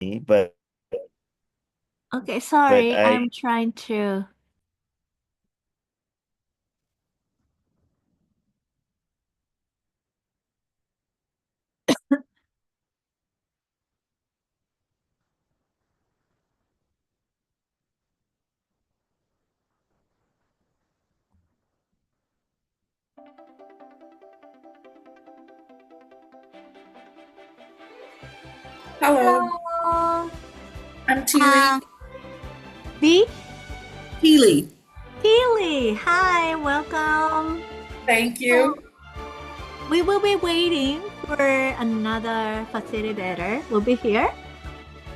but Okay, but sorry, I I'm trying to. Hello, Hello, I'm uh, Teely. B. Teely. Keely. Hi, welcome. Thank So you. we will be waiting for another facilitator will be here,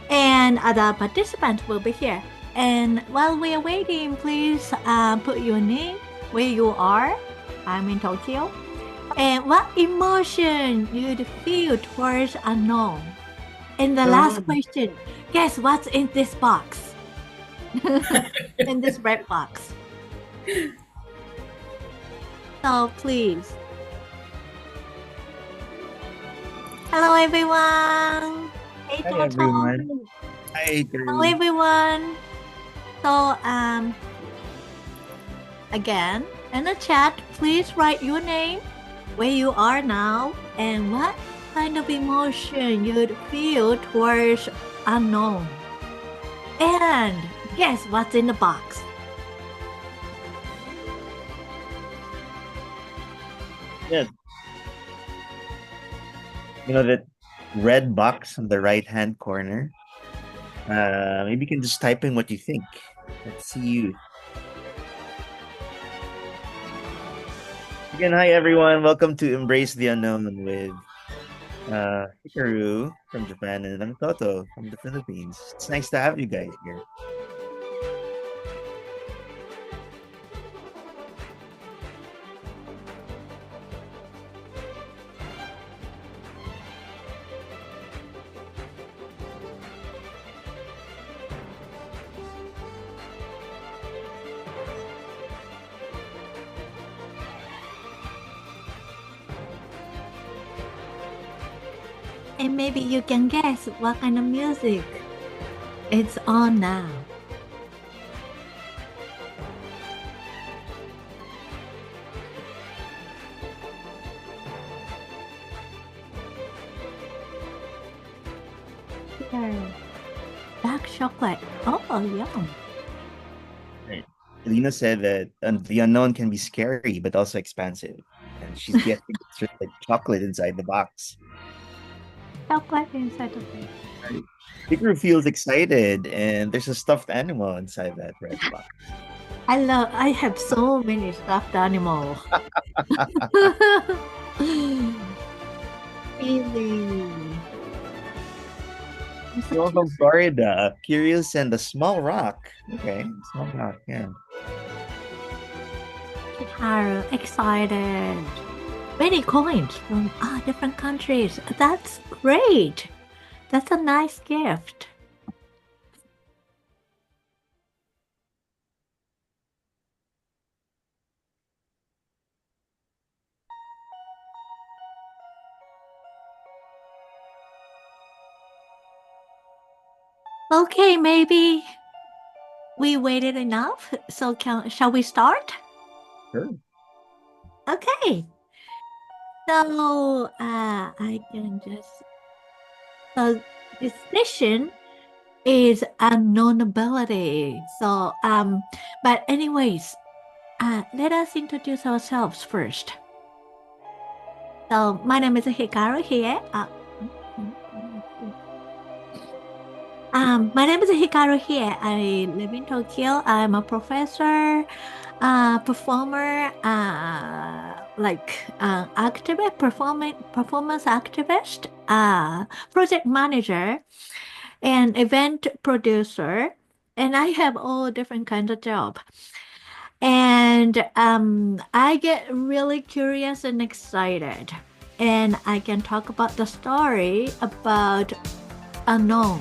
and other participants will be here. And while we are waiting, please put your name, where you are. I'm in Tokyo. And what emotion you'd feel towards unknown. And the last um, question, guess what's in this box? In this red box. So please. Hello everyone. Hey hi Toto. everyone. Hi Hello Drew. everyone. So again in the chat, please write your name, where you are now, and what kind of emotion you'd feel towards unknown. And guess what's in the box? Yeah, that red box on the right hand corner. Maybe you can just type in what you think. Let's see you. Again, hi everyone. Welcome to Embrace the Unknown with Hikaru from Japan and I'm Toto from the Philippines. It's nice to have you guys here. And maybe you can guess what kind of music it's on now. Here, dark chocolate. Oh, yum. Right. Lena said that the unknown can be scary but also expansive. And she's guessing it's just like chocolate inside the box. Chocolate inside of it. Right. Hikaru feels excited and there's a stuffed animal inside that red box. I have so many stuffed animals. Really? I'm You're such a from Florida. Curious and a small rock. Okay, small rock, yeah. Haru, excited. Many coins from different countries. That's great. That's a nice gift. Okay, maybe we waited enough. So shall we start? Sure. Okay. So I can just so this session is unknowability. So but anyways, let us introduce ourselves first. So my name is Hikaru here. My name is Hikaru here. I live in Tokyo. I'm a professor, performer, activist, performance activist, project manager, and event producer. And I have all different kinds of job. And I get really curious and excited. And I can talk about the story about unknown.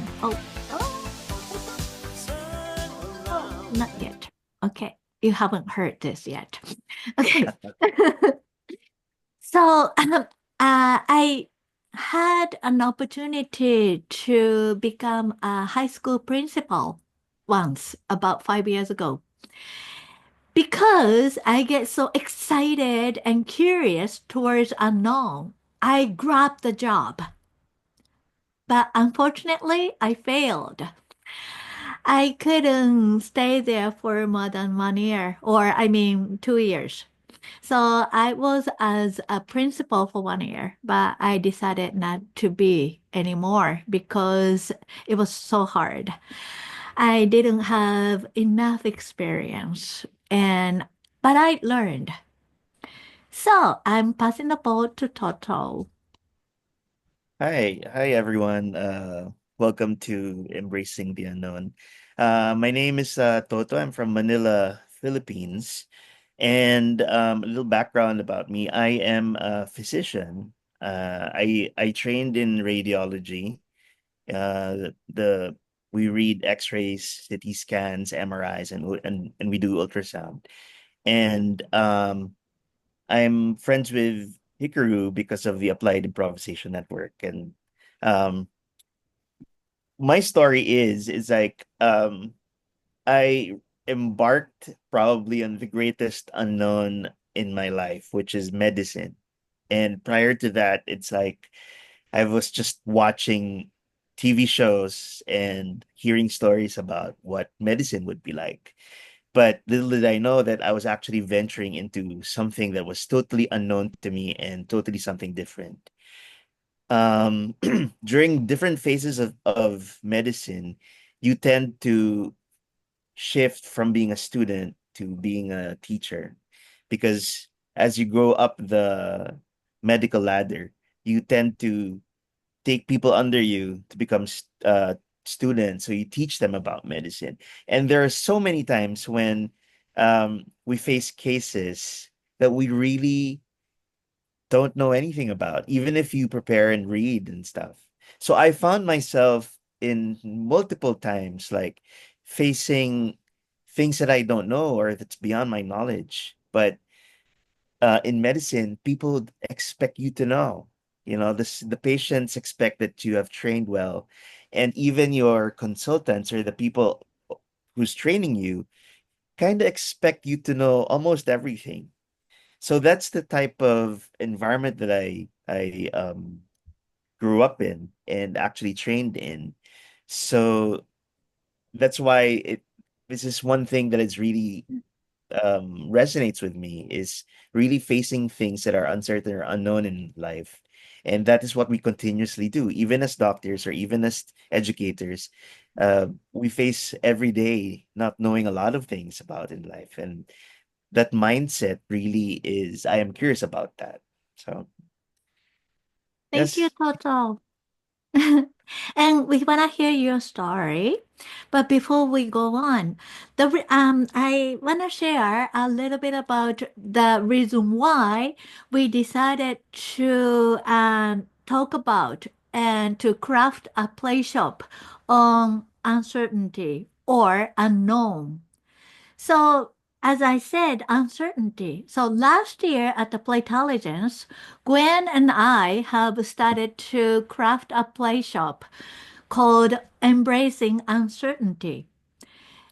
Not yet. Okay. You haven't heard this yet. Okay. So I had an opportunity to become a high school principal once, about 5 years ago. Because I get so excited and curious towards unknown, I grabbed the job. But unfortunately, I failed. I couldn't stay there for more than 1 year, or I mean, 2 years. So I was as a principal for 1 year, but I decided not to be anymore because it was so hard. I didn't have enough experience, and but I learned. So I'm passing the ball to Toto. Hi everyone. Welcome to Embracing the Unknown. My name is Toto. I'm from Manila, Philippines. And a little background about me. I am a physician. I trained in radiology. The we read X-rays, CT scans, MRIs, and we do ultrasound. And I'm friends with Hikaru because of the Applied Improvisation Network. And um, my story is like I embarked probably on the greatest unknown in my life, which is medicine. And prior to that, it's like I was just watching TV shows and hearing stories about what medicine would be like. But little did I know that I was actually venturing into something that was totally unknown to me and totally something different. Um, During different phases of medicine, you tend to shift from being a student to being a teacher because as you grow up the medical ladder, you tend to take people under you to become students. So you teach them about medicine. And there are so many times when we face cases that we really don't know anything about, even if you prepare and read and stuff. So I found myself in multiple times like facing things that I don't know or that's beyond my knowledge. But in medicine, people expect you to know. You know, the patients expect that you have trained well, and even your consultants or the people who's training you kind of expect you to know almost everything. So that's the type of environment that I grew up in and actually trained in. So that's why it this is one thing that is really resonates with me is really facing things that are uncertain or unknown in life. And that is what we continuously do, even as doctors or even as educators. We face every day not knowing a lot of things about in life. And that mindset really is, I am curious about that. So, Thank you, yes. Toto. And we want to hear your story. But before we go on, I want to share a little bit about the reason why we decided to talk about and to craft a play shop on uncertainty or unknown. So, as I said, uncertainty. So last year at the Playtteligence, Gwen and I have started to craft a play shop called Embracing Uncertainty.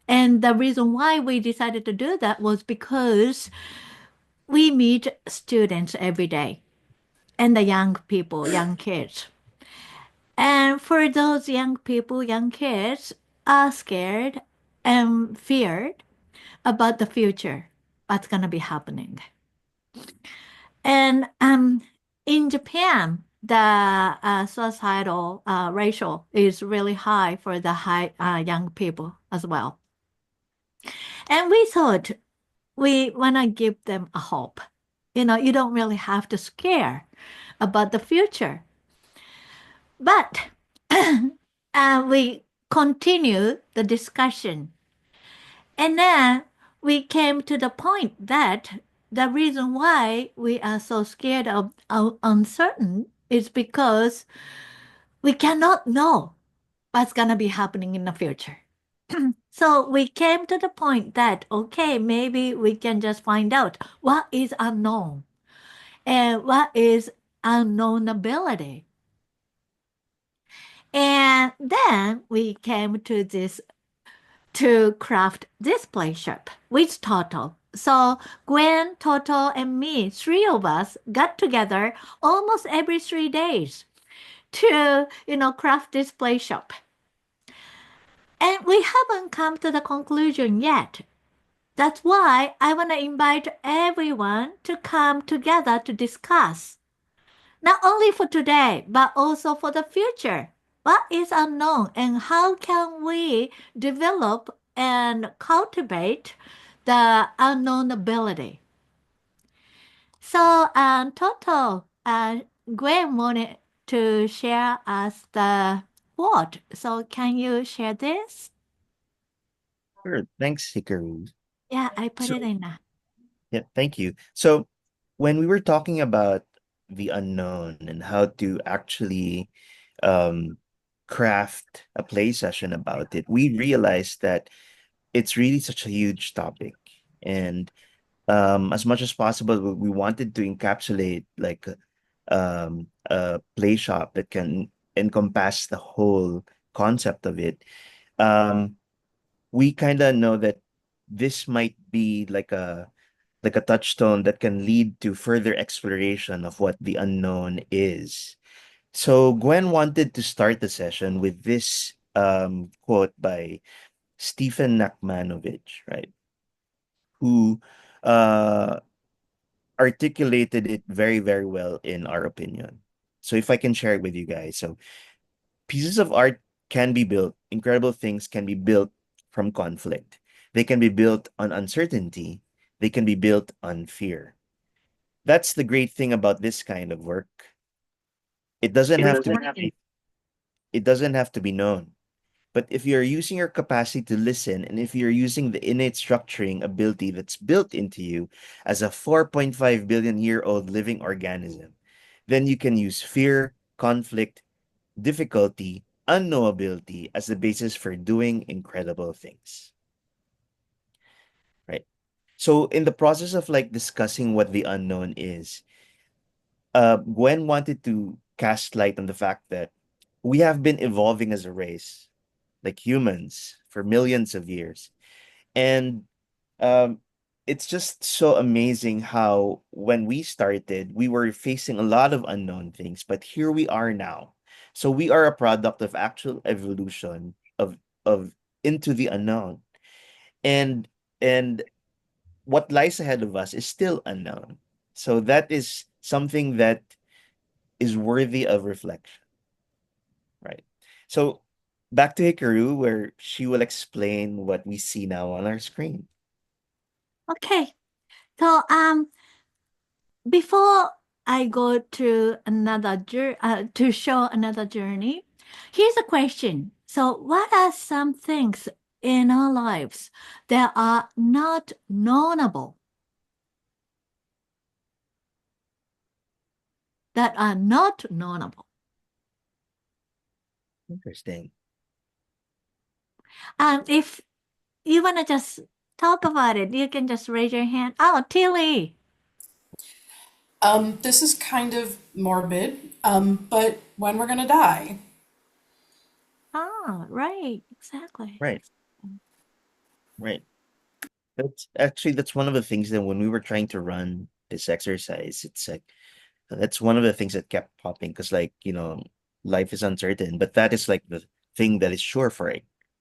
And the reason why we decided to do that was because we meet students every day and the young people, young kids. And for those young people, young kids are scared and feared about the future, what's going to be happening. And in Japan, the suicidal ratio is really high for the high young people as well. And we thought we want to give them a hope. You know, you don't really have to scare about the future. But we continue the discussion. And then we came to the point that the reason why we are so scared of uncertain is because we cannot know what's going to be happening in the future. So we came to the point that, okay, maybe we can just find out what is unknown and what is unknowability. And then we came to this to craft this playshop with Toto. So Gwen, Toto, and me, three of us got together almost every 3 days to, craft this playshop. And we haven't come to the conclusion yet. That's why I want to invite everyone to come together to discuss, not only for today, but also for the future. What is unknown and how can we develop and cultivate the unknowability? So, Toto, Gwen wanted to share us the what. So, can you share this? Sure. Thanks, Hikaru. Yeah, I put So, it in. yeah, thank you. So, when we were talking about the unknown and how to actually um, craft a play session about it, we realized that it's really such a huge topic. And as much as possible, we wanted to encapsulate like a play shop that can encompass the whole concept of it. Um, we kind of know that this might be like a touchstone that can lead to further exploration of what the unknown is. So Gwen wanted to start the session with this quote by Stephen Nachmanovich, right? Who uh, articulated it very, very well in our opinion. So if I can share it with you guys. So pieces of art can be built, incredible things can be built from conflict. They can be built on uncertainty. They can be built on fear. That's the great thing about this kind of work. It doesn't have to be it doesn't have to be known. But if you're using your capacity to listen and if you're using the innate structuring ability that's built into you as a 4.5 billion year old living organism, then you can use fear, conflict, difficulty, unknowability as the basis for doing incredible things. Right. So in the process of like discussing what the unknown is, Gwen wanted to cast light on the fact that we have been evolving as a race, like humans, for millions of years. And um, it's just so amazing how when we started, we were facing a lot of unknown things, but here we are now. So we are a product of actual evolution of into the unknown. And and what lies ahead of us is still unknown. So that is something that is worthy of reflection, right? So back to Hikaru, where she will explain what we see now on our screen. Okay. So, before I go to to show another journey, here's a question. So, what are some things in our lives that are not knowable? That are not knowable. Interesting. If you wanna just talk about it, you can just raise your hand. Oh, Tilly. This is kind of morbid, but when we're gonna die. Ah, right, exactly. Right, right. That's one of the things that when we were trying to run this exercise, it's like that's one of the things that kept popping because like, life is uncertain, but that is like the thing that is sure for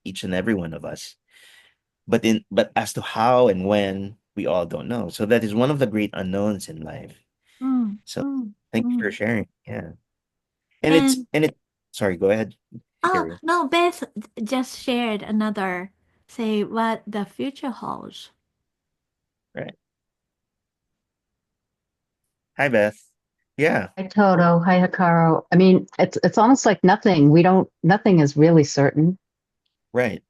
each and every one of us. But as to how and when, we all don't know. So that is one of the great unknowns in life. Mm, So mm, thank you for mm. sharing. Yeah. And it's And and it sorry, go ahead, oh Hikaru. no, Beth just shared another say what the future holds. Right. Hi, Beth. Yeah, Hi Toto, hi Hikaru. I mean, it's almost like nothing. Nothing is really certain. right,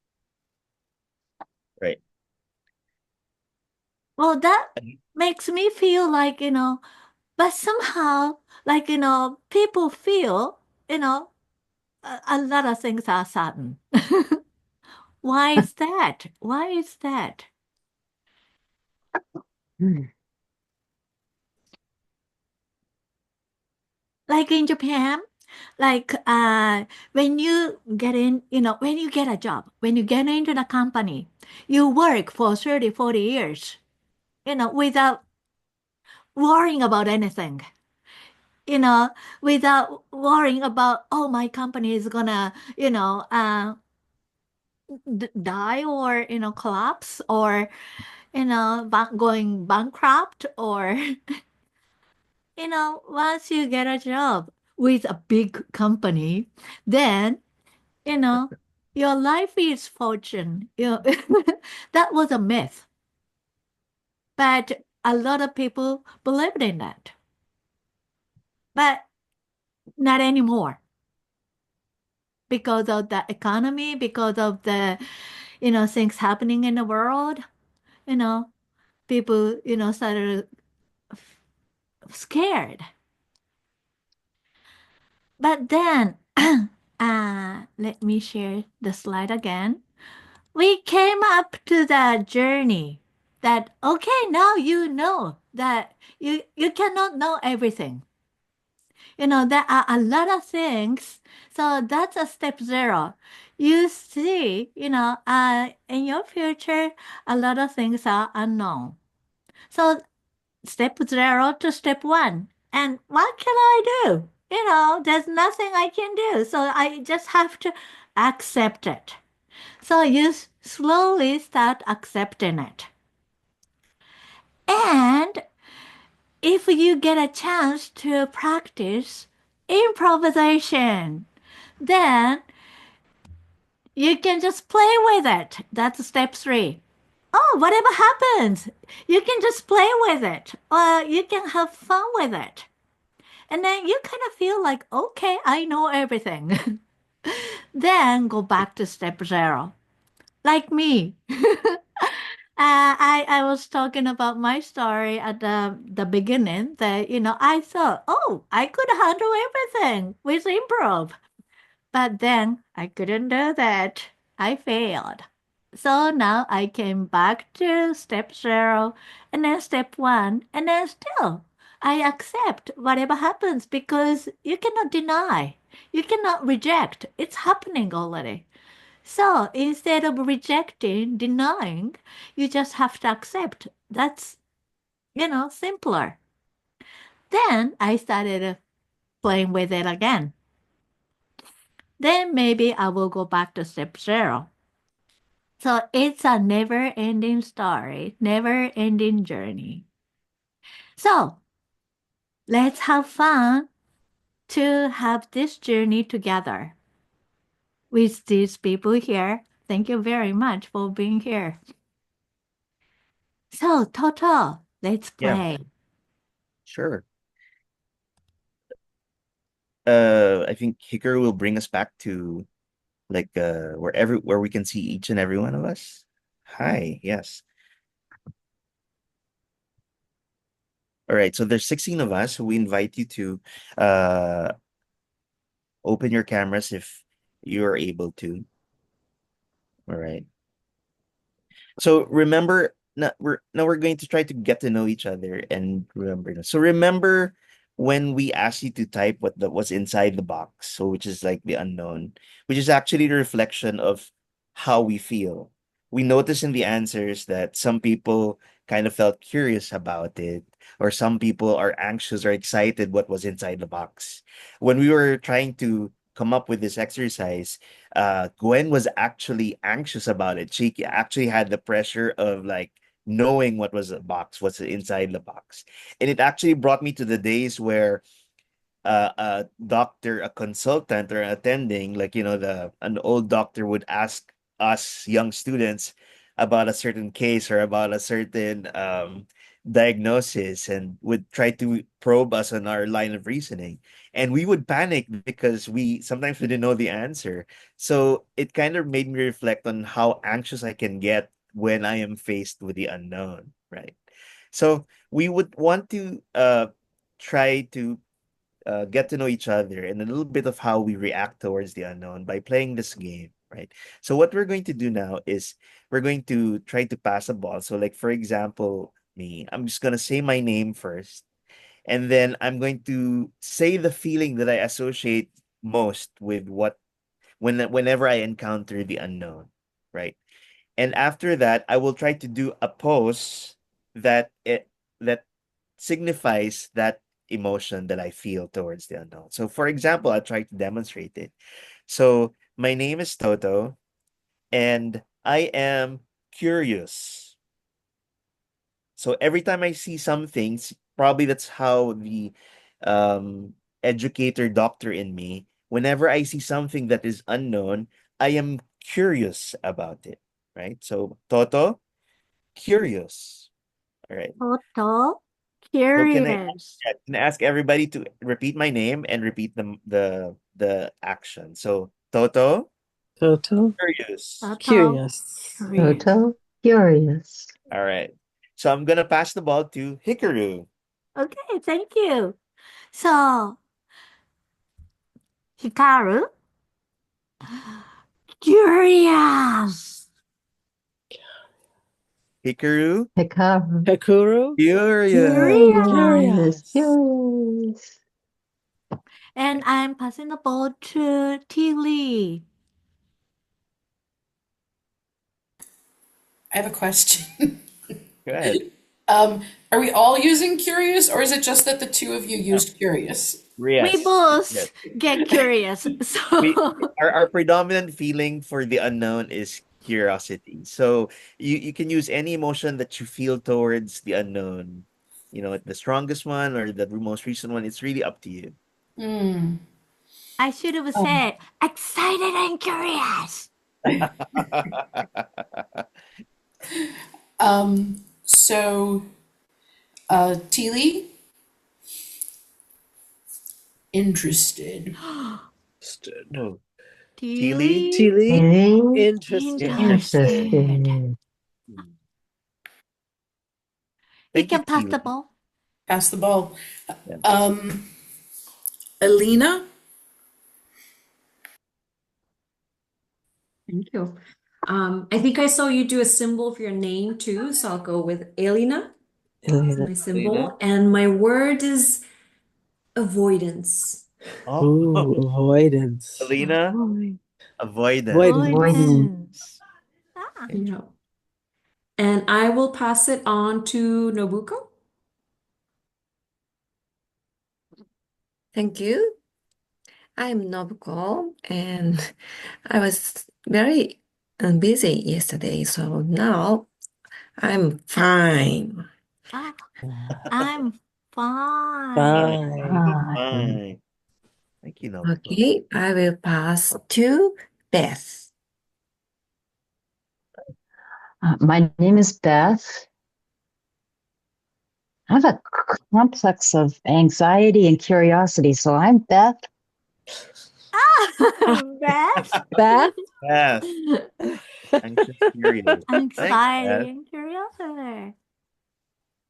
right. Well, that And- makes me feel like, but somehow, like, people feel, a lot of things are sudden. Why is that? Why is that? Hmm. Like in Japan, Like when you get in, when you get a job, when you get into the company, you work for 30, 40 years, without worrying about anything, you know, without worrying about, oh, my company is gonna, die or, collapse or, going bankrupt or, once you get a job with a big company, then, you know, your life is fortune. That was a myth, but a lot of people believed in that, but not anymore because of the economy, because of the, things happening in the world, you know, people, started scared. But then, let me share the slide again. We came up to that journey that, okay, now you know that you cannot know everything. There are a lot of things. So that's a step zero. You see, in your future, a lot of things are unknown. So step zero to step one. And what can I do? There's nothing I can do. So I just have to accept it. So you slowly start accepting it. And if you get a chance to practice improvisation, then you can just play with it. That's step three. Oh, whatever happens, you can just play with it, or you can have fun with it. And then you kind of feel like, okay, I know everything. Then go back to step zero. Like me. I was talking about my story at the beginning that, I thought, oh, I could handle everything with improv. But then I couldn't do that. I failed. So now I came back to step zero and then step one, and then still I accept whatever happens because you cannot deny, you cannot reject. It's happening already. So instead of rejecting, denying, you just have to accept. That's, simpler. Then I started playing with it again. Then maybe I will go back to step zero. So it's a never ending story, never ending journey. So let's have fun to have this journey together with these people here. Thank you very much for being here. So, Toto, let's Yeah, play. sure. I think Hikaru will bring us back to like where we can see each and every one of us. Hi, yes. All right, so there's 16 of us. We invite you to uh open your cameras if you're able to. All right. So remember, now we're going to try to get to know each other and remember. So remember when we asked you to type what's inside the box, so which is like the unknown, which is actually the reflection of how we feel. We notice in the answers that some people kind of felt curious about it, or some people are anxious or excited what was inside the box. When we were trying to come up with this exercise, Gwen was actually anxious about it. She actually had the pressure of like knowing what was the box, what's inside the box. And it actually brought me to the days where a doctor, a consultant, or attending, like an old doctor would ask us young students about a certain case or about a certain diagnosis, and would try to probe us on our line of reasoning, and we would panic because we didn't know the answer. So it kind of made me reflect on how anxious I can get when I am faced with the unknown, right? So we would want to try to get to know each other and a little bit of how we react towards the unknown by playing this game, right? So what we're going to do now is we're going to try to pass a ball. So like for example, me, I'm just gonna say my name first, and then I'm going to say the feeling that I associate most with whenever I encounter the unknown, right? And after that, I will try to do a pose that signifies that emotion that I feel towards the unknown. So for example, I'll try to demonstrate it. So my name is Toto and I am curious. So every time I see some things, probably that's how the educator doctor in me, whenever I see something that is unknown, I am curious about it, right? So Toto, curious. All right. Total So curious. can I ask everybody to repeat my name and repeat the action. So Toto, Total curious. Total curious. curious. Total curious. All right. So I'm gonna pass the ball to Hikaru. Okay, thank you. So, Hikaru, curious. Hikaru, Hikaru. Kakuru curious. Curious. curious. Curious. And I'm passing the ball to Tilly. I have a question. Go ahead. Are we all using curious, or is it just that the two of you No. used curious? We Yes. Yes. both get curious. We So, our predominant feeling for the unknown is curiosity. So you can use any emotion that you feel towards the unknown. You know, the strongest one or the most recent one. It's really up to you. Hmm. I should have Um, said excited and curious. so, Teely, interested. Stood. No. Teely. Tilly, Tilly Really interested. Interested. interested. interested. Hmm. You Thank you, can pass the Teely. ball. Pass the ball. Yeah. Alina, Thank you. I think I saw you do a symbol for your name too, so I'll go with Elena as Elena. my Lena. symbol. And my word is avoidance. Oh, Ooh, avoidance. Alina, Avoid. avoidance. Avoidance. Avoiding. Avoidance. Ah, Okay. Yeah. And I will pass it on to Nobuko. Thank you. I'm Nobuko, and I was very busy yesterday, so now I'm fine. ah, I'm fine. Fine. Fine. Fine. Thank you, Nobuko. Okay, I will pass to Beth. My name is Beth. I have a complex of anxiety and curiosity, so I'm Beth. Ah, Beth. Beth. Beth, anxious, curious. Thanks, Beth. Anxiety and curiosity.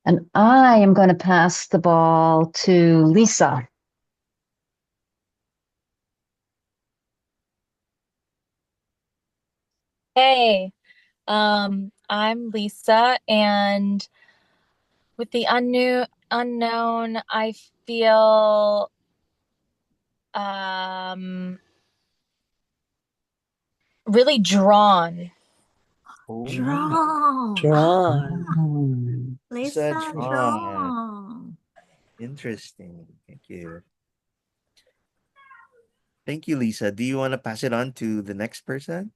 And I am going to pass the ball to Lisa. Hey, I'm Lisa, and with the unknown, I feel um really drawn. Oh, Strong. Drawn. Lisa Lisa Tron. Strong. Interesting. Thank you. Thank you, Lisa. Do you want to pass it on to the next person?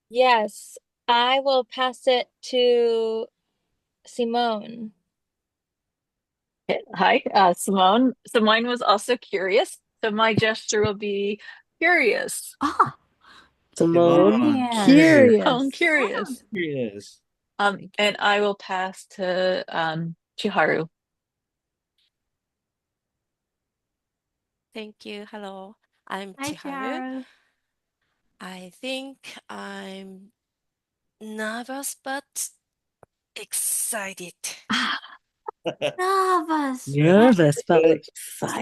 Yes, I will pass it to Simone. Hi, Simone. Simone was also curious, so my gesture will be curious. Ah, Simone. Simone, curious. curious. I'm Curious. Ah, curious. Curious. And I will pass to Chiharu. Thank you. Hello, I'm hi, Chiharu. Cheryl. I think I'm nervous but excited. Ah, nervous but Nervous but But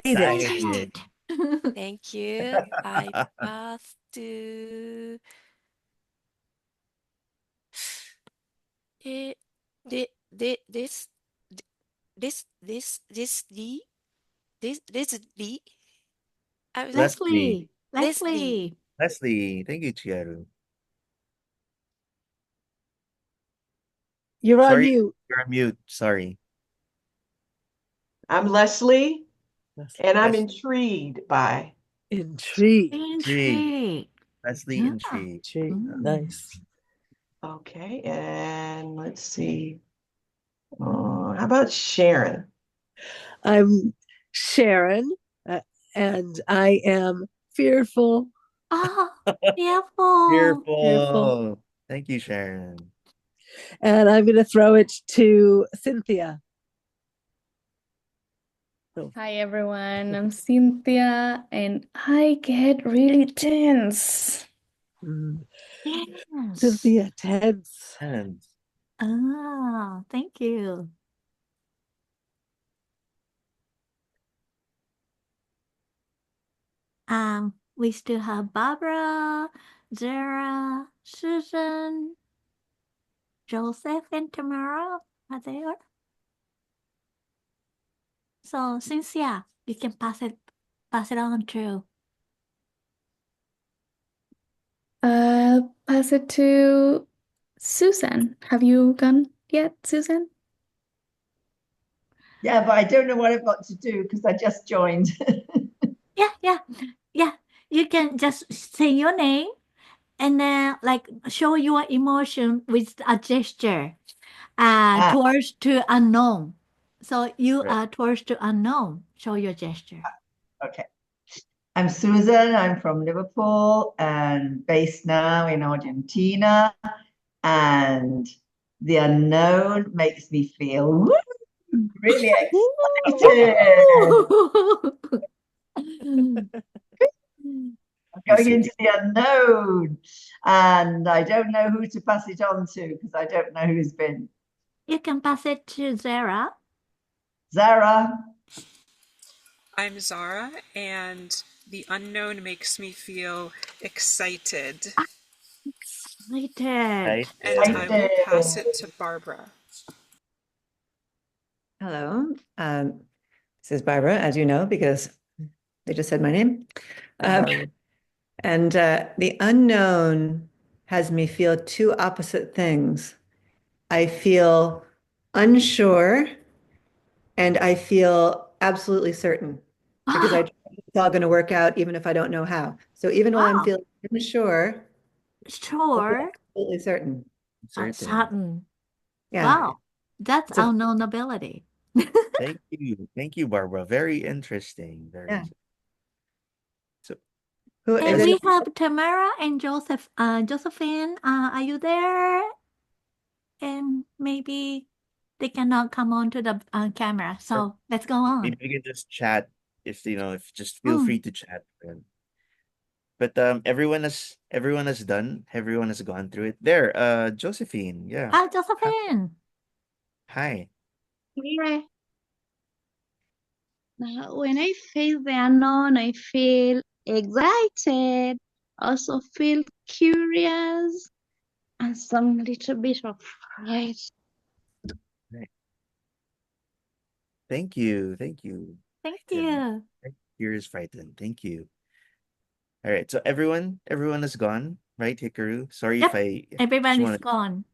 excited. excited. excited. Thank you. I pass to eh, this this D this D. I'm Leslie. Leslie. Leslie. Leslie. Thank you, Chiaru. You're on Sorry, mute. you're on mute. Sorry. I'm Leslie, Leslie. and I'm Les- intrigued by. Intrigued. Intrigue. Intrigue. Leslie Yeah. Intrigue. Intrigued. Mm. Nice. Okay, and let's see. How about Sharon? I'm Sharon, and I am fearful. Ah, fearful. Fearful. Fearful. Thank you, Sharon. And I'm going to throw it to Cynthia. So, Hi everyone, I'm Cynthia and I get really tense. Yes. Cynthia, tense. And Ah, thank you. We still have Barbara, Zara, Susan, Joseph, and Tamara are there. So Cynthia, you can pass it on to. Pass it to Susan. Have you gone yet, Susan? Yeah, but I don't know what I've got to do because I just joined. Yeah. You can just say your name and then like show your emotion with a gesture towards to unknown. So you right. are towards to unknown. Show your gesture. Okay. I'm Susan. I'm from Liverpool and based now in Argentina. And the unknown makes me feel really excited. I'm going into the unknown. And I don't know who to pass it on to because I don't know who's been. You can pass it to Zara. Zara. I'm Zara, and the unknown makes me feel excited. Excited. And I will pass it to Barbara. Hello. This is Barbara, as you know, because they just said my name. And the unknown has me feel two opposite things. I feel unsure and I feel absolutely certain because it's all going to work out even if I don't know how. So even while I'm feeling unsure, sure, absolutely certain. certain. Yeah. Wow, that's unknowability. Thank you, Barbara. Very interesting. Very interesting. So, and we have Tamara and Josephine. Are you there? And maybe they cannot come on to the camera. So let's go on. maybe we can just chat if if just feel free to chat. But everyone has done. Everyone has gone through it. There, Josephine. Yeah. Ah, Josephine. Hi. Yeah. Now, when I face the unknown, I feel excited, also feel curious, and some little bit of fright. Right. Thank you. Thank you. Thank you. Here's frightened. Thank you. All right. So everyone is gone, right, Hikaru? Sorry if I everyone just is wanted. gone.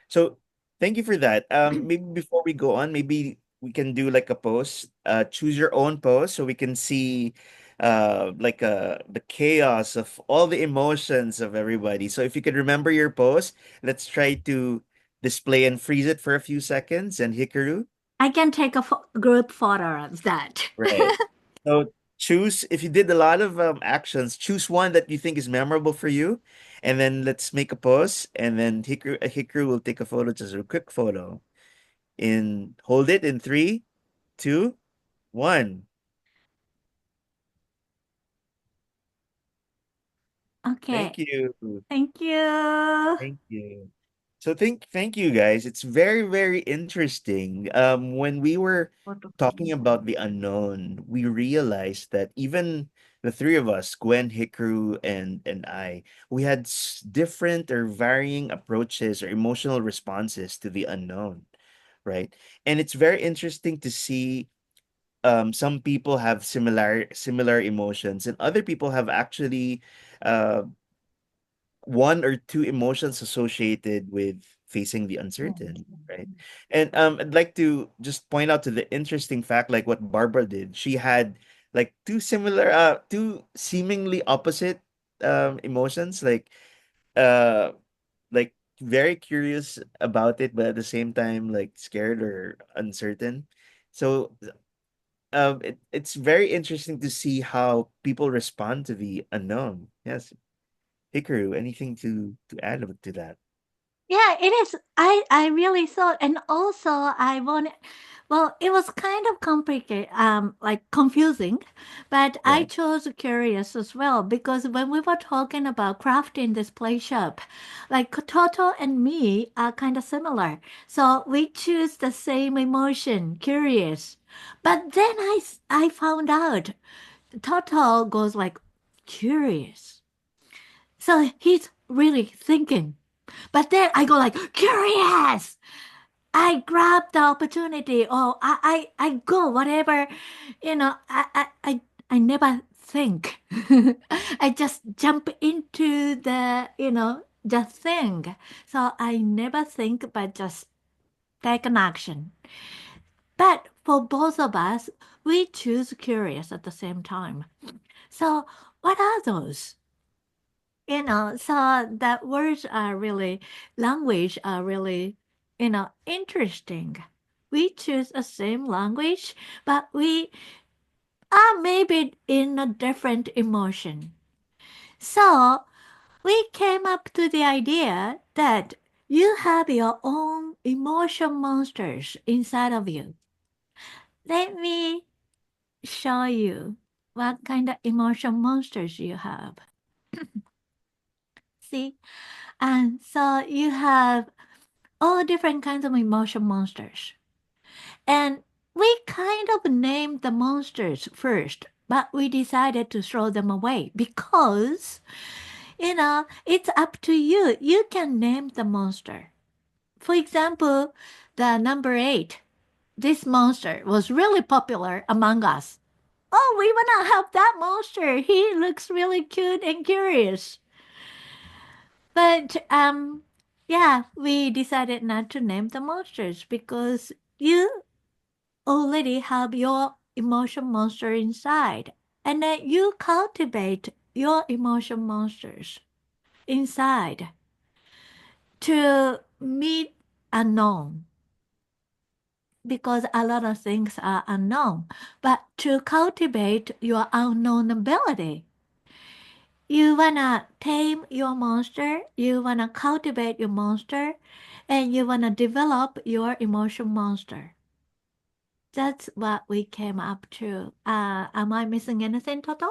So thank you for that. Maybe before we go on, maybe we can do like a post. Choose your own post so we can see like the chaos of all the emotions of everybody. So if you can remember your post, let's try to display and freeze it for a few seconds. And Hikaru? I can take a group photo of that. Right. So choose, if you did a lot of actions, choose one that you think is memorable for you, and then let's make a post, and then Hikaru will take a photo, just a quick photo. Hold it in 3, 2, 1. Okay. Thank you. Thank you. Thank you. So thank you guys. It's very, very interesting. When we were talking about the unknown, we realized that even the three of us, Gwen, Hikaru, and I, we had different or varying approaches or emotional responses to the unknown, right? And it's very interesting to see some people have similar emotions, and other people have actually uh, one or two emotions associated with facing the uncertain, right? And I'd like to just point out to the interesting fact, like what Barbara did. She had like two seemingly opposite emotions, uh, like very curious about it, but at the same time, like scared or uncertain. So it's very interesting to see how people respond to the unknown. Yes. Hikaru, anything to add to that? Yeah, it is. I really thought, and also I wanted. Well, it was kind of complicated, like confusing, but I Yeah. chose curious as well because when we were talking about crafting this play shop, like Toto and me are kind of similar, so we choose the same emotion, curious. But then I found out Toto goes like curious, so he's really thinking. But then I go like curious. I grab the opportunity. Oh, I go whatever, you know. I never think. I just jump into the thing. So I never think, but just take an action. But for both of us, we choose curious at the same time. So what are those? So that words are really, language are really, interesting. We choose the same language, but we are maybe in a different emotion. So we came up to the idea that you have your own emotion monsters inside of you. Let me show you what kind of emotion monsters you have. See? And so you have all different kinds of emotion monsters. And we kind of named the monsters first, but we decided to throw them away because, it's up to you. You can name the monster. For example, the number 8, this monster was really popular among us. Oh, we want to have that monster. He looks really cute and curious. But yeah, we decided not to name the monsters because you already have your emotion monster inside, and then you cultivate your emotion monsters inside to meet unknown because a lot of things are unknown, but to cultivate your unknowability. You wanna tame your monster, you wanna cultivate your monster, and you wanna develop your emotion monster. That's what we came up to. Am I missing anything, Toto?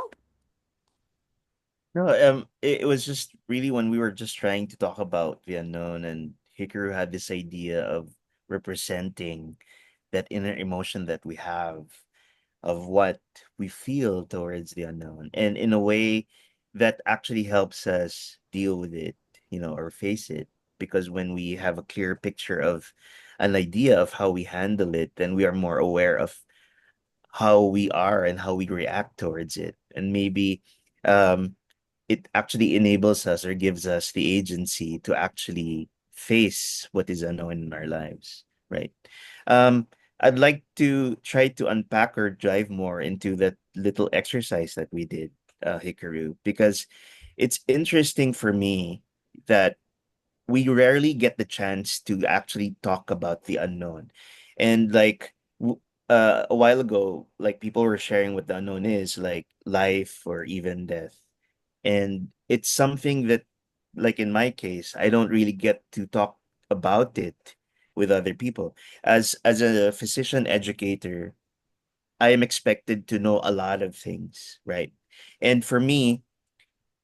No, it was just really when we were just trying to talk about the unknown, and Hikaru had this idea of representing that inner emotion that we have of what we feel towards the unknown, and in a way that actually helps us deal with it, or face it. Because when we have a clear picture of an idea of how we handle it, then we are more aware of how we are and how we react towards it. And maybe um it actually enables us or gives us the agency to actually face what is unknown in our lives, right? um I'd like to try to unpack or dive more into that little exercise that we did, Hikaru, because it's interesting for me that we rarely get the chance to actually talk about the unknown. And a while ago, like people were sharing what the unknown is, like life or even death. And it's something that, like in my case, I don't really get to talk about it with other people. As a physician educator, I am expected to know a lot of things, right? And for me,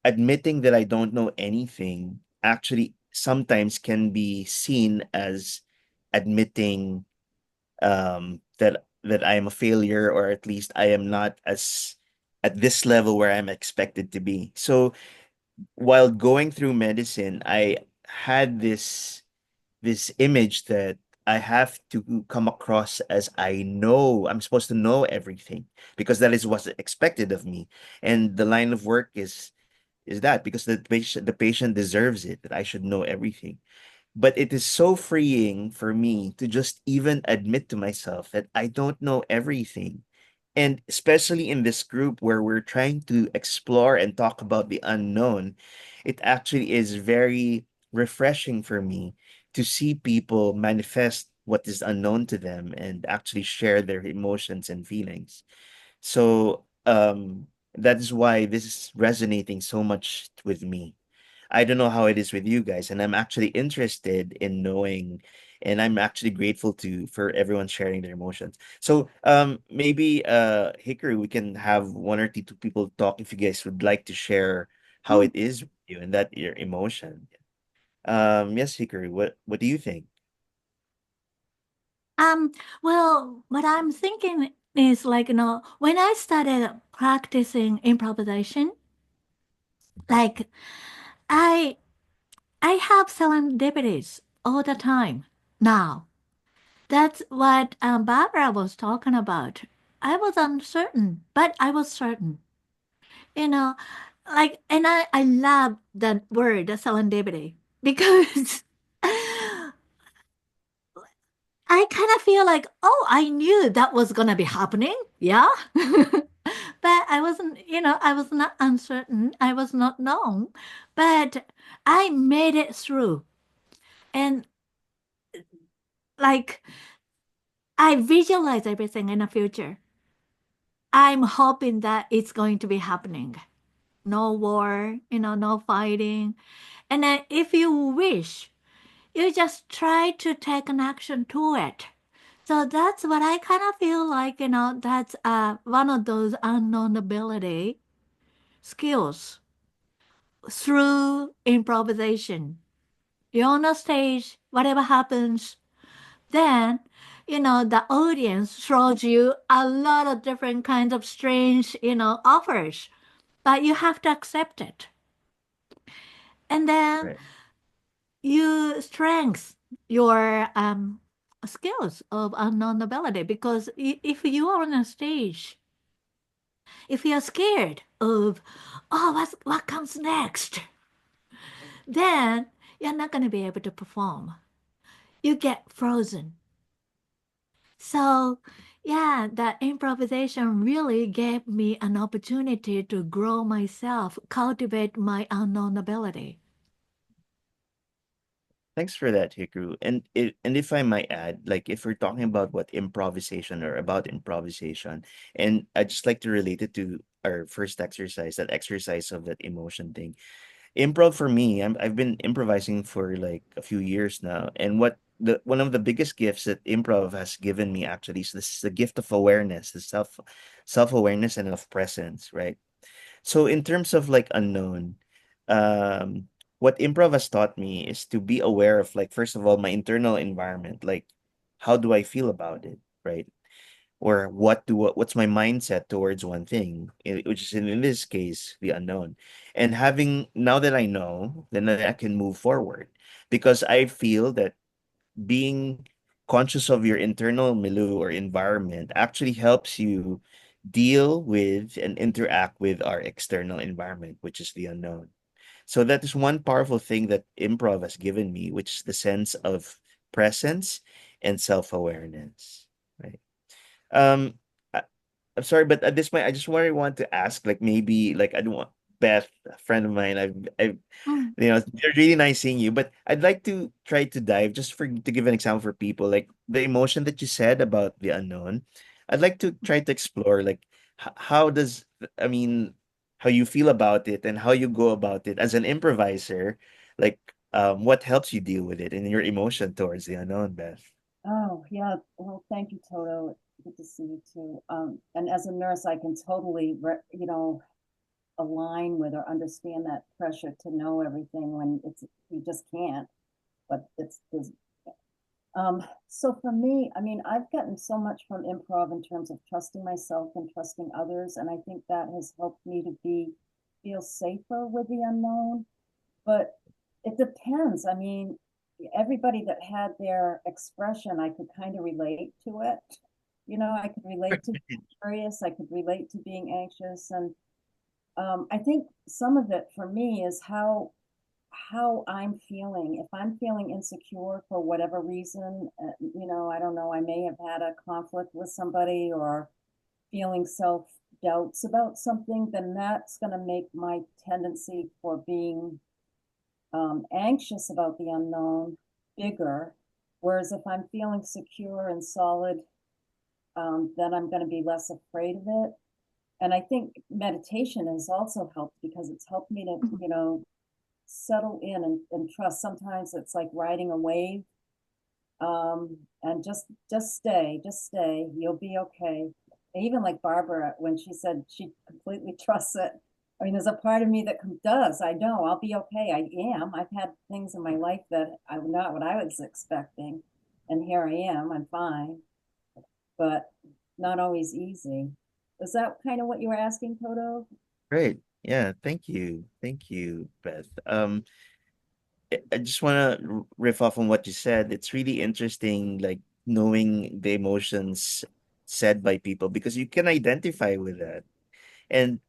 admitting that I don't know anything actually sometimes can be seen as admitting that I am a failure, or at least I am not as at this level where I'm expected to be. So while going through medicine, I had this image that I have to come across as I know I'm supposed to know everything because that is what's expected of me. And the line of work is that because the patient deserves it, that I should know everything. But it is so freeing for me to just even admit to myself that I don't know everything. And especially in this group where we're trying to explore and talk about the unknown, it actually is very refreshing for me to see people manifest what is unknown to them and actually share their emotions and feelings. So that is why this is resonating so much with me. I don't know how it is with you guys, and I'm actually interested in knowing, and I'm actually grateful to for everyone sharing their emotions. So maybe Hickory, we can have one or two people talk if you guys would like to share how Mm. it is with you and that your emotion. Yes, Hickory, what do you think? Um, well, what I'm thinking is like, when I started practicing improvisation, like I I have serendipities all the time now. That's what Barbara was talking about. I was uncertain, but I was certain. You know, and I love that word, the serendipity, because I kind of feel like, oh, I knew that was going to be happening. Yeah. But I was not uncertain. I was not known. But I made it through. And like, I visualize everything in the future. I'm hoping that it's going to be happening. No war, no fighting. And then if you wish, you just try to take an action to it. So that's what I kind of feel like, that's one of those unknowability skills through improvisation. You're on a stage, whatever happens, then, the audience throws you a lot of different kinds of strange, offers, but you have to accept it. And then Right. you strengthen your skills of unknowability because if you are on a stage, if you're scared of, oh, what comes next, then you're not going to be able to perform. You get frozen. So, yeah, that improvisation really gave me an opportunity to grow myself, cultivate my unknowability. Thanks for that, Hikaru. And if I might add, like if we're talking about what improvisation or about improvisation, and I just like to relate it to our first exercise, that exercise of that emotion thing. Improv for me, I've been improvising for like a few years now, and what the one of the biggest gifts that improv has given me actually is this the gift of awareness, the self-awareness and of presence, right? So in terms of like unknown, what improv has taught me is to be aware of like first of all my internal environment, like how do I feel about it, right? Or what's my mindset towards one thing, which is in this case the unknown. And having now that I know, then I can move forward because I feel that being conscious of your internal milieu or environment actually helps you deal with and interact with our external environment, which is the unknown. So that is one powerful thing that improv has given me, which is the sense of presence and self-awareness. Right. Um, I, I'm sorry, but at this point, I just want to ask, like maybe, like I don't want Beth, a friend of mine. I've Mm. they're really nice seeing you, but I'd like to try to dive just for to give an example for people, like the emotion that you said about the unknown. I'd like to try to explore, like how does I mean, how you feel about it and how you go about it as an improviser, like what helps you deal with it and your emotion towards the unknown, Beth. Oh, yeah. Well, thank you, Toto. Good to see you too. And as a nurse, I can totally, align with or understand that pressure to know everything when you just can't. But so for me, I mean, I've gotten so much from improv in terms of trusting myself and trusting others, and I think that has helped me to feel safer with the unknown. But it depends. I mean, everybody that had their expression, I could kind of relate to it. I could relate to being curious, I could relate to being anxious, and I think some of it for me is how I'm feeling. If I'm feeling insecure for whatever reason, I don't know, I may have had a conflict with somebody or feeling self doubts about something, then that's going to make my tendency for being anxious about the unknown bigger. Whereas if I'm feeling secure and solid, then I'm going to be less afraid of it. And I think meditation has also helped because it's helped me to, settle in and trust. Sometimes it's like riding a wave, and just stay, you'll be okay. And even like Barbara, when she said she completely trusts it, I mean, there's a part of me that does. I know I'll be okay. I am. I've had things in my life that I not what I was expecting, and here I am. I'm fine, but not always easy. Is that kind of what you were asking, Toto? Great. Yeah, thank you. Thank you, Beth. I just want to riff off on what you said. It's really interesting, like knowing the emotions said by people because you can identify with that. And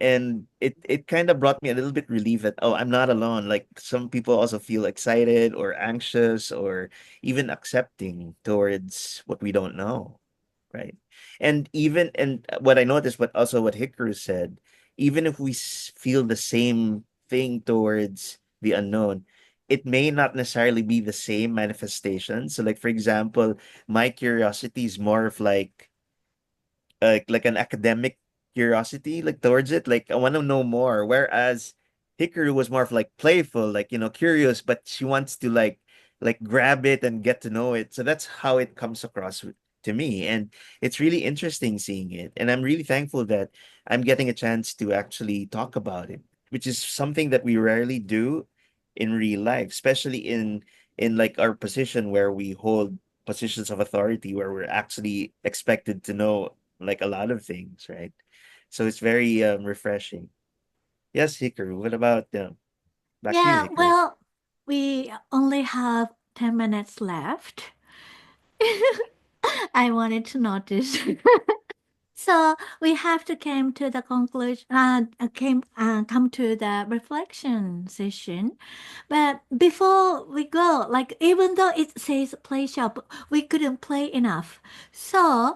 it kind of brought me a little bit relief that, oh, I'm not alone. Like some people also feel excited or anxious or even accepting towards what we don't know, right? And what I noticed, but also what Hikaru said, even if we feel the same thing towards the unknown, it may not necessarily be the same manifestation. So, like for example, my curiosity is more of like an academic curiosity like towards it, like I want to know more, whereas Hikaru was more of like playful, like curious, but she wants to like grab it and get to know it. So that's how it comes across to me, and it's really interesting seeing it, and I'm really thankful that I'm getting a chance to actually talk about it, which is something that we rarely do in real life, especially in like our position where we hold positions of authority where we're actually expected to know like a lot of things, right? So it's very refreshing. Yes, Hikaru. What about back to you, Yeah, Hikaru? well, we only have 10 minutes left. I wanted to notice. So we have to came to the conclusion, come to the reflection session. But before we go, like even though it says play shop, we couldn't play enough. So,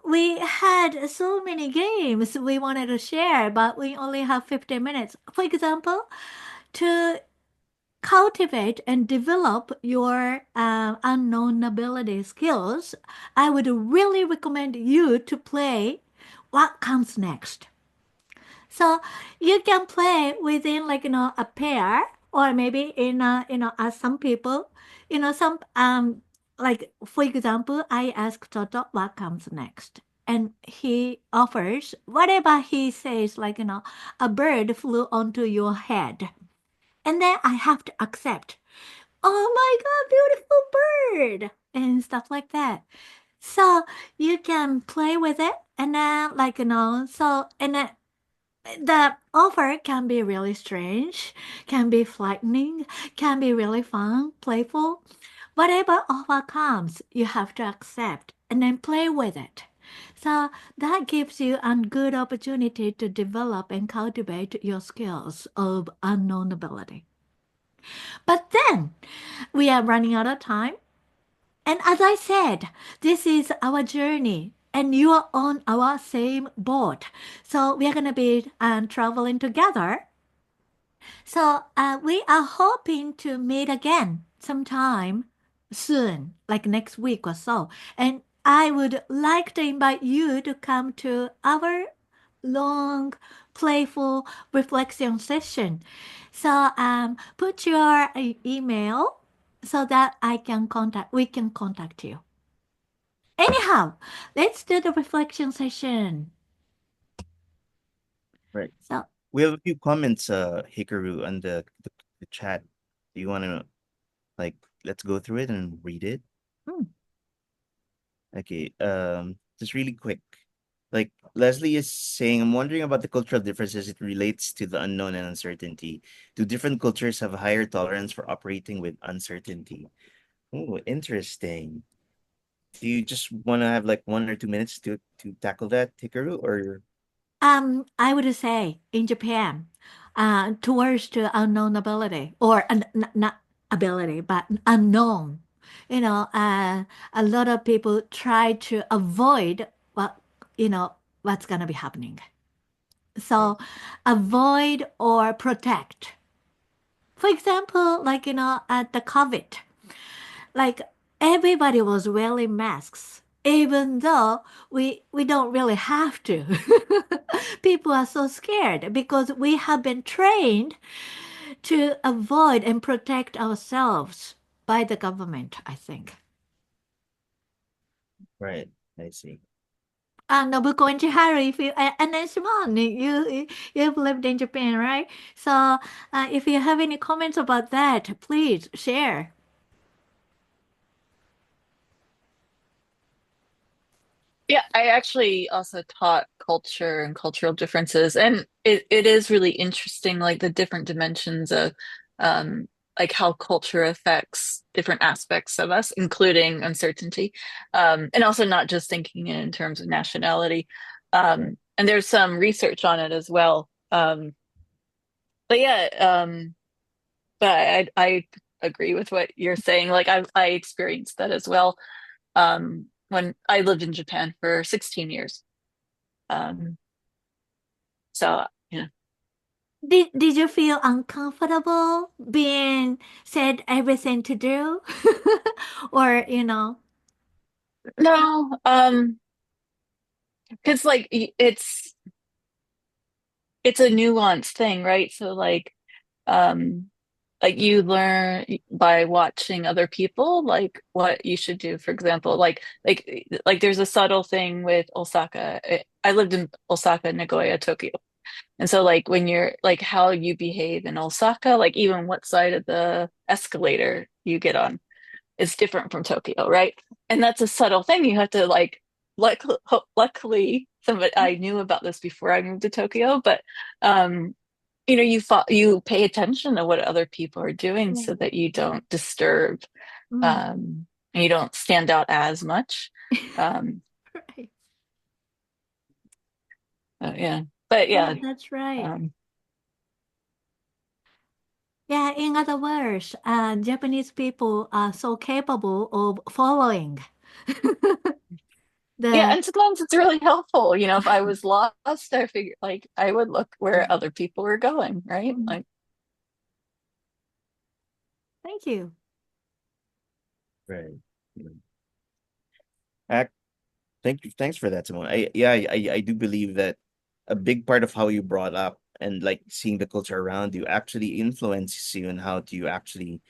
we had so many games we wanted to share, but we only have 15 minutes. For example, to cultivate and develop your unknowability skills, I would really recommend you to play What Comes Next. So you can play within like a pair or maybe in as some people, some like for example, I asked Toto what comes next. And he offers whatever he says, like a bird flew onto your head. And then I have to accept, oh my God, beautiful bird, and stuff like that. So you can play with it, and then and then the offer can be really strange, can be frightening, can be really fun, playful. Whatever offer comes, you have to accept and then play with it. So that gives you a good opportunity to develop and cultivate your skills of unknowability. But then we are running out of time. And as I said, this is our journey. And you are on our same boat. So we are going to be traveling together. So we are hoping to meet again sometime soon, like next week or so. And I would like to invite you to come to our long, playful reflection session. So put your email so that we can contact you. Anyhow, let's do the reflection session. Right. So We have a few comments, Hikaru, on the chat. Do you want to like let's go through it and read it? hmm. Okay. Just really quick. Like Leslie is saying, I'm wondering about the cultural differences it relates to the unknown and uncertainty. Do different cultures have a higher tolerance for operating with uncertainty? Oh, interesting. Do you just want to have like 1 or 2 minutes to tackle that, Hikaru, or I would say in Japan, towards the unknowability or not ability, but unknown. You know, a lot of people try to avoid what what's gonna be happening. So, avoid or protect. For example, like at the COVID, like everybody was wearing masks, even though we don't really have to. People are so scared because we have been trained to avoid and protect ourselves by the government, I think. right? I see. Nobuko and Chiharu, if you and then Simone, you've lived in Japan, right? So, if you have any comments about that, please share. Yeah, I actually also taught culture and cultural differences, and it is really interesting, like the different dimensions of um, like how culture affects different aspects of us, including uncertainty, and also not just thinking in terms of nationality. And there's some research on it as well. But yeah, but I agree with what you're saying. Like I experienced that as well when I lived in Japan for 16 years. Um, so yeah. Did you feel uncomfortable being said everything to do? Or, No, because like it's a nuanced thing, right? So um like you learn by watching other people like what you should do. For example, like there's a subtle thing with Osaka. I lived in Osaka, Nagoya, Tokyo. And so like when you're like how you behave in Osaka, like even what side of the escalator you get on is different from Tokyo, right? And that's a subtle thing. You have to like luckily somebody I knew about this before I moved to Tokyo, but um you pay attention to what other people are doing Yeah. so that you don't disturb Mm. and you don't stand out as much. Um Right. yeah. But Yeah, yeah, that's right. um Yeah, in other words, Japanese people are so capable of following yeah, the. and sometimes it's really helpful. If I was lost, I figured like I would look where other people were going, right? Mm. Like Thank you. Right. Ac- Thank you. Thanks for that, Simone. I do believe that a big part of how you brought up and like seeing the culture around you actually influences you and how do you actually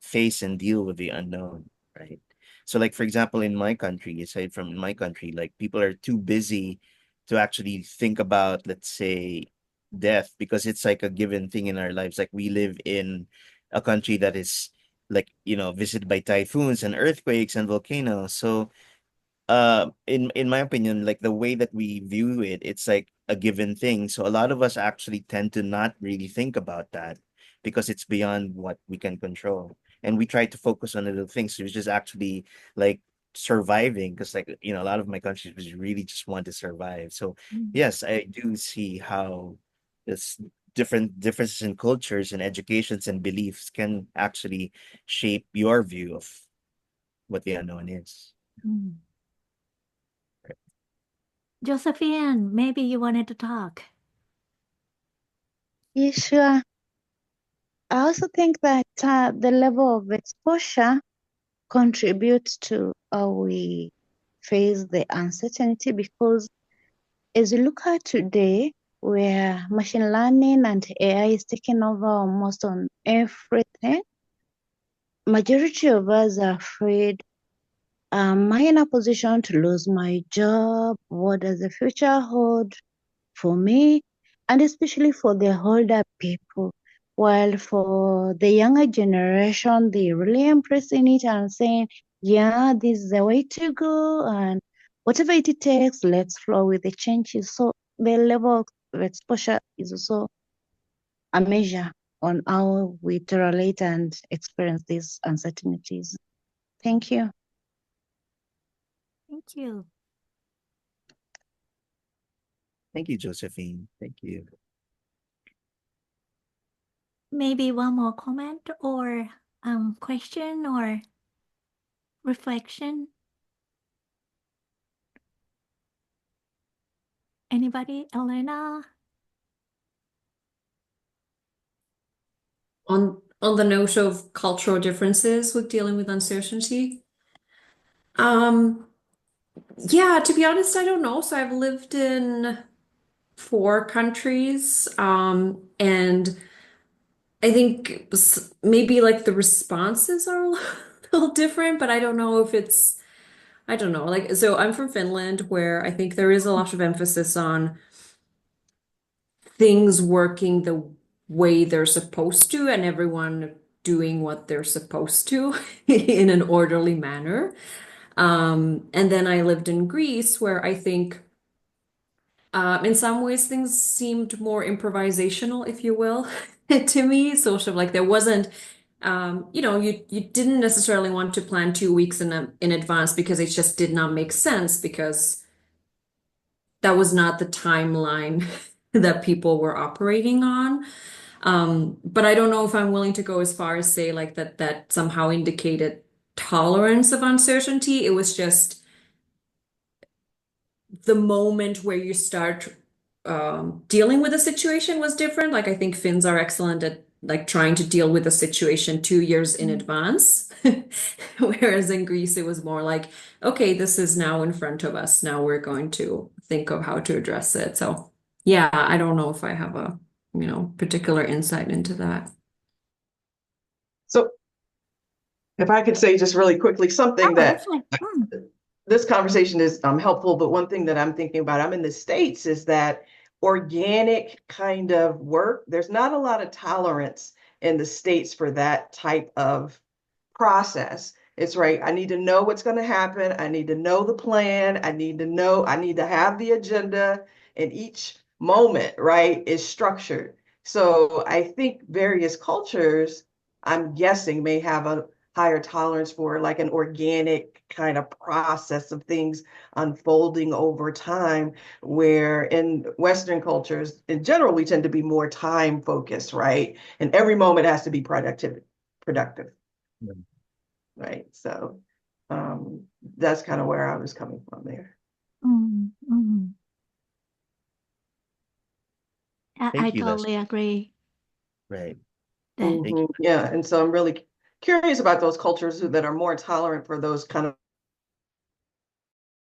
face and deal with the unknown, right? So like for example, in my country, aside from my country, like people are too busy to actually think about, let's say, death because it's like a given thing in our lives. Like we live in a country that is like, visited by typhoons and earthquakes and volcanoes. So in my opinion, like the way that we view it, it's like a given thing, so a lot of us actually tend to not really think about that because it's beyond what we can control, and we try to focus on the little things, which is actually like surviving, because like a lot of my countries was really just want to survive. So Mm. yes, I do see how this different differences in cultures and educations and beliefs can actually shape your view of what the unknown is. Mm. Josephine, maybe you wanted to talk. Yeah, sure. I also think that the level of exposure contributes to how we face the uncertainty, because as you look at today, where machine learning and AI is taking over almost on everything, majority of us are afraid. Am I in a position to lose my job? What does the future hold for me? And especially for the older people. While for the younger generation, they really embracing it and saying, yeah, this is the way to go. And whatever it takes, let's flow with the changes. So the level of exposure is also a measure on how we tolerate and experience these uncertainties. Thank you. Thank you. Thank you, Josephine. Thank you. Maybe one more comment or question or reflection. Anybody? Elena? On the note of cultural differences with dealing with uncertainty. Yeah, to be honest, I don't know. So I've lived in 4 countries, and I think maybe like the responses are a little different, but I don't know if it's, I don't know. Like, so I'm from Finland, where I think there is a lot of emphasis on things working the way they're supposed to and everyone doing what they're supposed to in an orderly manner. And then I lived in Greece, where I think in some ways things seemed more improvisational, if you will, to me. Sort of like there wasn't, you didn't necessarily want to plan 2 weeks in advance because it just did not make sense because that was not the timeline that people were operating on. But I don't know if I'm willing to go as far as say like that somehow indicated tolerance of uncertainty. It was just the moment where you start dealing with a situation was different. Like I think Finns are excellent at like trying to deal with a situation 2 years in advance. Whereas in Greece, it was more like, okay, this is now in front of us. Now we're going to think of how to address it. So yeah, I don't know if I have a, particular insight into that. So if I could say just really quickly something that this conversation is helpful, but one thing that I'm thinking about, I'm in the States, is that organic kind of work, there's not a lot of tolerance in the States for that type of process. It's right. I need to know what's going to happen. I need to know the plan. I need to have the agenda, and each moment, right, is structured. So I think various cultures, I'm guessing, may have a higher tolerance for like an organic kind of process of things unfolding over time, where in Western cultures, in general, we tend to be more time focused, right? And every moment has to be productive. Yeah. Right. So that's kind of where I was coming from there. I Thank you. totally agree. Right. That Yeah. And so I'm really curious about those cultures that are more tolerant for those kind of